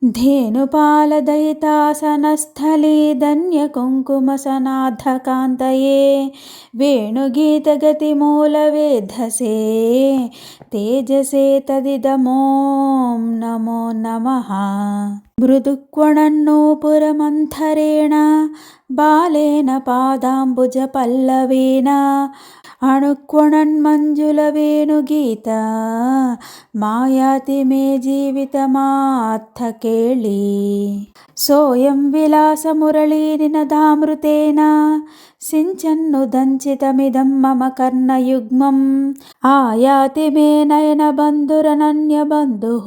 धेनुपालदयितासनस्थले धन्यकुङ्कुमसनाद्धकान्तये वेणुगीतगतिमूलवेधसे तेजसे तदिदमों नमो नमः। मृदुक्वणन्नूपुरमन्थरेण बालेन पादाम्बुजपल्लवेन अणुक्वणन्मञ्जुलवेणुगीत मायाति मे जीवितमात्थ केळि। सोऽयं विलासमुरळीनिनदामृतेन सिञ्चन्नुदञ्चितमिदं मम कर्णयुग्मम् आयाति मे नयनबन्धुरनन्यबन्धुः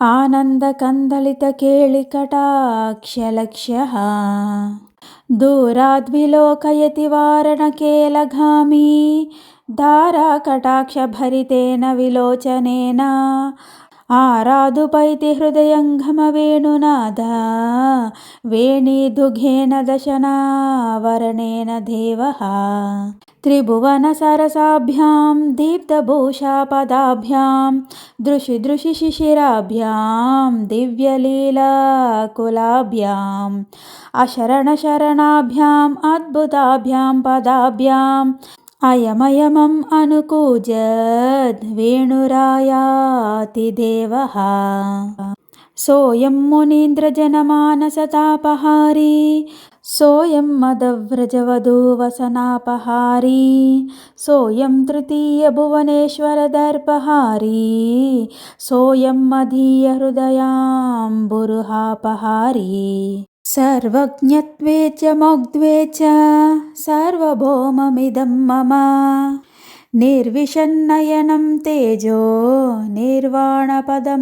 आनन्दकन्दलितकेळिकटाक्षलक्ष्यः। दूराद्विलोकयति वारणकेलघामी धाराकटाक्षभरितेन विलोचनेन आराधुपैति हृदयङ्घमवेणुनाद वेणीदुघेन दशनावरणेन देवः। त्रिभुवनसरसाभ्यां दीप्तभूषापदाभ्यां दृशि दृशि शिशिराभ्यां दिव्यलीलाकुलाभ्याम् अशरणशरणाभ्याम् अद्भुताभ्यां पदाभ्याम् अयमयमम् अनुकूजद् वेणुरायातिदेवः। सोऽयं मुनीन्द्रजनमानसतापहारी सोऽयं मदव्रजवधूवसनापहारी सोऽयं तृतीयभुवनेश्वरदर्पहारी सोऽयं मदीयहृदयाम्बुरुहापहारी। सर्वज्ञत्वे च मोग्ध्वे च सार्वभौममिदं मम निर्विशन्नयनं तेजो निर्वाणपदमश्नुते।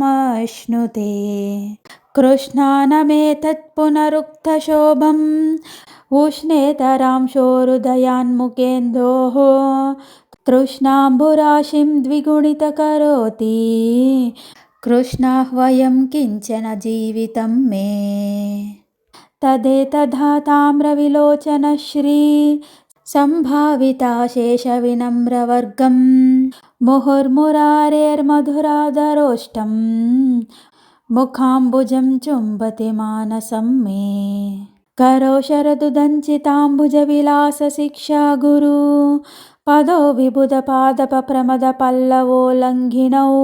कृष्णानमेतत् पुनरुक्तशोभम् उष्णेतरांशोरुदयान्मुखेन्दोः तृष्णाम्बुराशिं द्विगुणितकरोति कृष्णाह्वयं किञ्चन जीवितं मे। तदेतधा ताम्रविलोचनश्री सम्भाविताशेषविनम्रवर्गं मुहुर्मुरारेर्मधुरादरोष्टं मुखाम्बुजं चुम्बति मानसं मे। करोशरदुदञ्चिताम्बुजविलासशिक्षा गुरु पदो विबुधपादपप्रमदपल्लवोल्लङ्घिनौ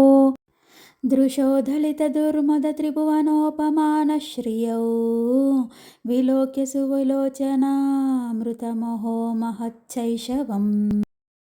दृशोधलितदुर्मदत्रिभुवनोपमानश्रियौ विलोक्य सुविलोचनामृतमहो महच्छैशवम्।